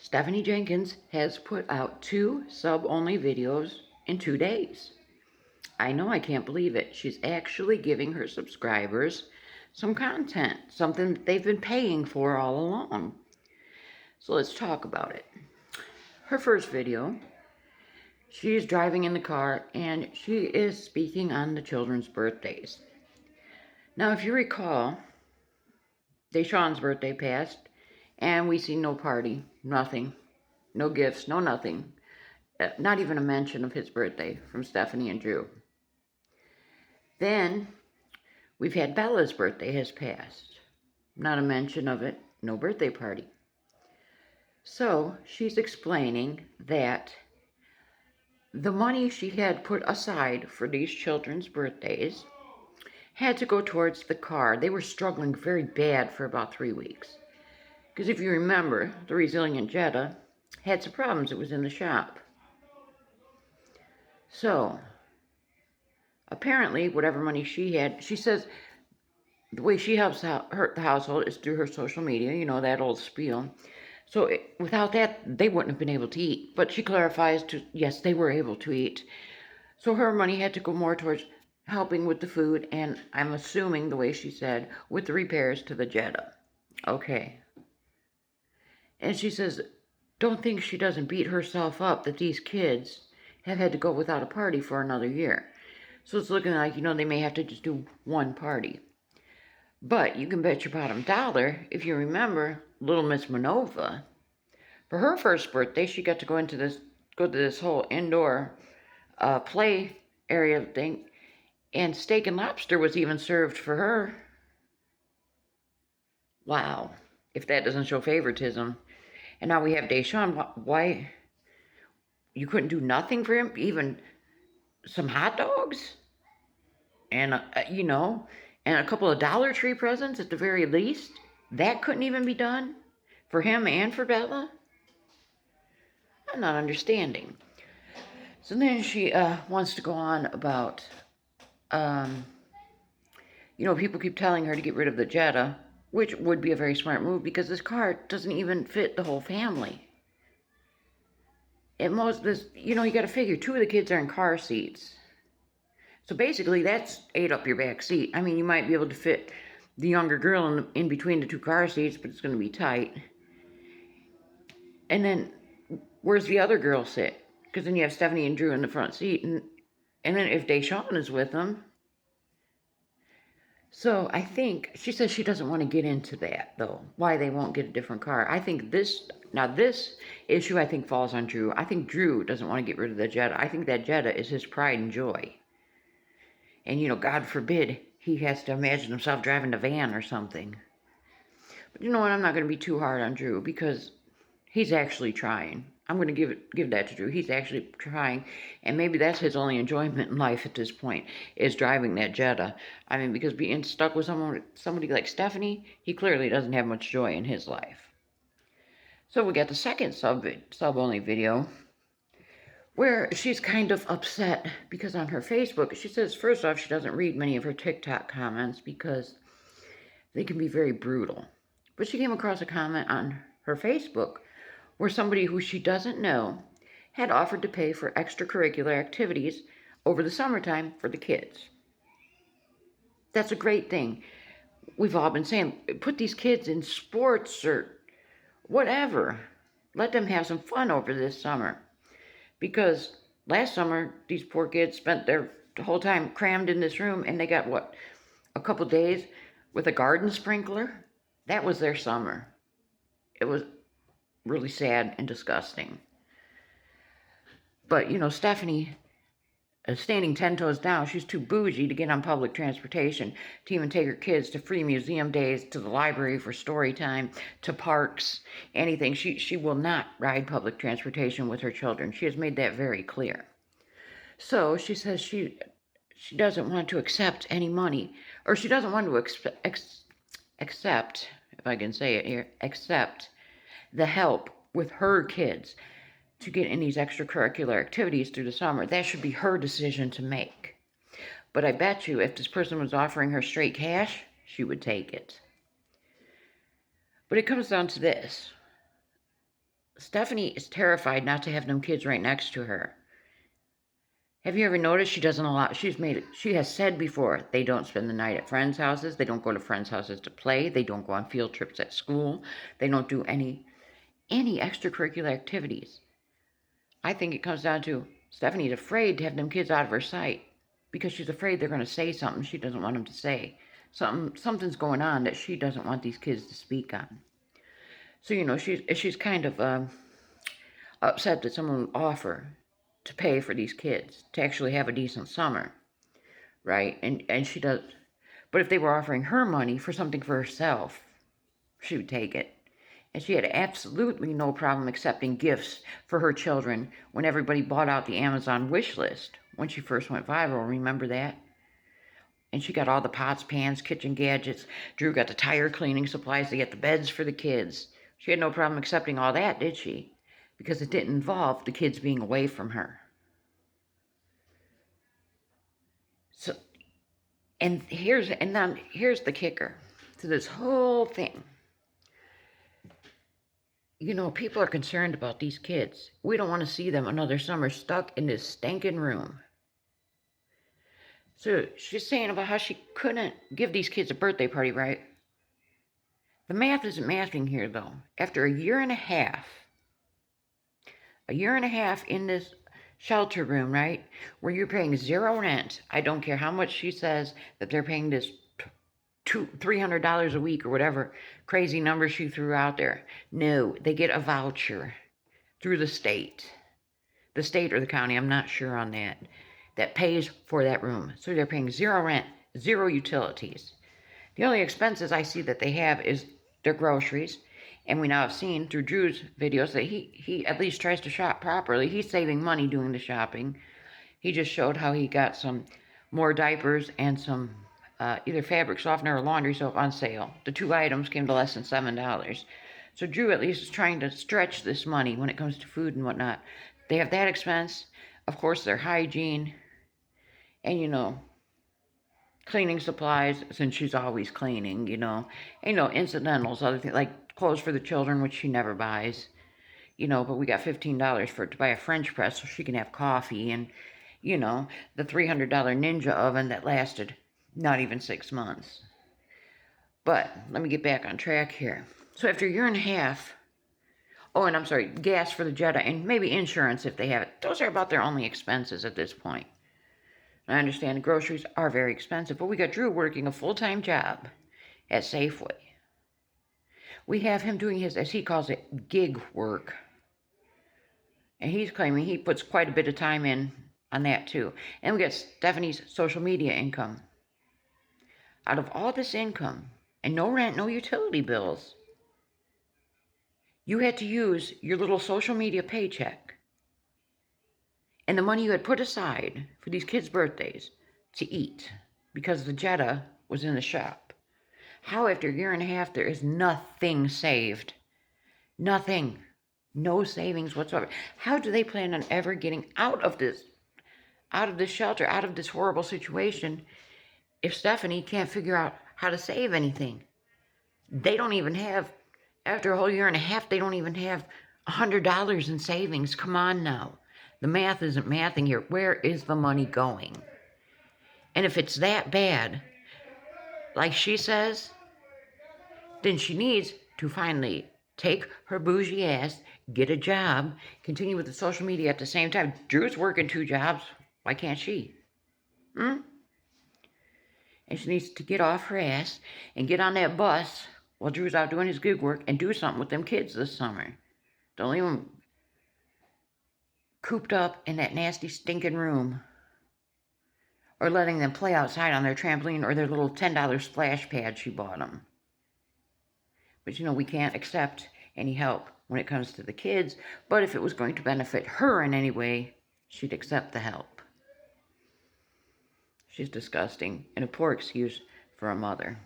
Stephanie Jenkins has put out 2 sub-only videos in 2 days. I know, I can't believe it. She's actually giving her subscribers some content, something that they've been paying for all along. So let's talk about it. Her first video, she's driving in the car and she is speaking on the children's birthdays. Now, if you recall, Deshawn's birthday passed and we see no party, nothing, no gifts, no nothing. Not even a mention of his birthday from Stephanie and Drew. Then we've had Bella's birthday has passed. Not a mention of it, no birthday party. So she's explaining that the money she had put aside for these children's birthdays had to go towards the car. They were struggling very bad for about 3 weeks. Because if you remember, the resilient Jetta had some problems. It was in the shop. So apparently, whatever money she had, she says the way she helps out the household is through her social media, you know, that old spiel. So without that, they wouldn't have been able to eat. But she clarifies to, yes, they were able to eat. So her money had to go more towards helping with the food, and I'm assuming, the way she said, with the repairs to the Jetta. Okay. And she says, don't think she doesn't beat herself up that these kids have had to go without a party for another year. So it's looking like, you know, they may have to just do one party. But you can bet your bottom dollar, if you remember, little Miss Manova, for her first birthday, she got to go to this whole indoor play area thing, and steak and lobster was even served for her. Wow, if that doesn't show favoritism. And now we have Deshawn. Why? You couldn't do nothing for him? Even some hot dogs? And, you know, and a couple of Dollar Tree presents at the very least? That couldn't even be done? For him and for Bella? I'm not understanding. So then she wants to go on about, you know, people keep telling her to get rid of the Jetta, which would be a very smart move because this car doesn't even fit the whole family. At most, you know, you got to figure 2 of the kids are in car seats. So basically, that's 8 up your back seat. I mean, you might be able to fit the younger girl in between the 2 car seats, but it's going to be tight. And then, where's the other girl sit? Because then you have Stephanie and Drew in the front seat. And then if Deshawn is with them. So I think, she says she doesn't want to get into that, though. Why they won't get a different car. I think this issue, I think, falls on Drew. I think Drew doesn't want to get rid of the Jetta. I think that Jetta is his pride and joy. And, you know, God forbid he has to imagine himself driving a van or something. But you know what? I'm not going to be too hard on Drew because he's actually trying. I'm going to give that to Drew. He's actually trying. And maybe that's his only enjoyment in life at this point, is driving that Jetta. I mean, because being stuck with somebody like Stephanie, he clearly doesn't have much joy in his life. So we got the second sub-only video, where she's kind of upset because on her Facebook, she says, first off, she doesn't read many of her TikTok comments because they can be very brutal. But she came across a comment on her Facebook where somebody who she doesn't know had offered to pay for extracurricular activities over the summertime for the kids. That's a great thing. We've all been saying, put these kids in sports or whatever. Let them have some fun over this summer. Because last summer, these poor kids spent their whole time crammed in this room, and they got, what, a couple days with a garden sprinkler? That was their summer. It was really sad and disgusting. But, you know, Stephanie is standing 10 toes down. She's too bougie to get on public transportation, to even take her kids to free museum days, to the library for story time, to parks, anything. She will not ride public transportation with her children. She has made that very clear. So she says she doesn't want to accept any money, or she doesn't want to accept, if I can say it here, accept the help with her kids to get in these extracurricular activities through the summer. That should be her decision to make. But I bet you if this person was offering her straight cash, she would take it. But it comes down to this. Stephanie is terrified not to have them kids right next to her. Have you ever noticed she doesn't allow, she has said before, they don't spend the night at friends' houses, they don't go to friends' houses to play, they don't go on field trips at school, they don't do any extracurricular activities. I think it comes down to Stephanie's afraid to have them kids out of her sight because she's afraid they're going to say something she doesn't want them to say. Something's going on that she doesn't want these kids to speak on. So, she's kind of upset that someone would offer to pay for these kids to actually have a decent summer, right? And she does. But if they were offering her money for something for herself, she would take it. And she had absolutely no problem accepting gifts for her children when everybody bought out the Amazon wish list when she first went viral. Remember that? And she got all the pots, pans, kitchen gadgets. Drew got the tire cleaning supplies to get the beds for the kids. She had no problem accepting all that, did she? Because it didn't involve the kids being away from her. So, and here's the kicker to this whole thing. People are concerned about these kids. We don't want to see them another summer stuck in this stinking room. So she's saying about how she couldn't give these kids a birthday party, right? The math isn't mathing here, though. After a year and a half in this shelter room, right, where you're paying zero rent, I don't care how much she says that they're paying this $300 a week or whatever crazy number she threw out there. No, they get a voucher through the state or the county, I'm not sure on that pays for that room. So they're paying zero rent, zero utilities. The only expenses I see that they have is their groceries. And we now have seen through Drew's videos that he at least tries to shop properly. He's saving money doing the shopping. He just showed how he got some more diapers and some either fabric softener or laundry soap on sale. The 2 items came to less than $7. So Drew at least is trying to stretch this money when it comes to food and whatnot. They have that expense. Of course, their hygiene and, cleaning supplies, since she's always cleaning, incidentals, other things like clothes for the children, which she never buys, but we got $15 to buy a French press so she can have coffee, and, the $300 Ninja oven that lasted not even 6 months. But let me get back on track here. So after a year and a half, and I'm sorry, gas for the Jetta and maybe insurance if they have it. Those are about their only expenses at this point. I understand groceries are very expensive, but we got Drew working a full-time job at Safeway. We have him doing his, as he calls it, gig work. And he's claiming he puts quite a bit of time in on that too. And we got Stephanie's social media income. Out of all this income, and no rent, no utility bills, you had to use your little social media paycheck and the money you had put aside for these kids' birthdays to eat because the Jetta was in the shop. How after a year and a half there is nothing saved? Nothing. No savings whatsoever. How do they plan on ever getting out of this shelter, out of this horrible situation, if Stephanie can't figure out how to save anything? They don't even have, after a whole year and a half, they don't even have $100 in savings. Come on now. The math isn't mathing here. Where is the money going? And if it's that bad, like she says, then she needs to finally take her bougie ass, get a job, continue with the social media at the same time. Drew's working 2 jobs. Why can't she? And she needs to get off her ass and get on that bus while Drew's out doing his gig work and do something with them kids this summer. Don't leave them cooped up in that nasty, stinking room. Or letting them play outside on their trampoline or their little $10 splash pad she bought them. But we can't accept any help when it comes to the kids. But if it was going to benefit her in any way, she'd accept the help. She's disgusting and a poor excuse for a mother.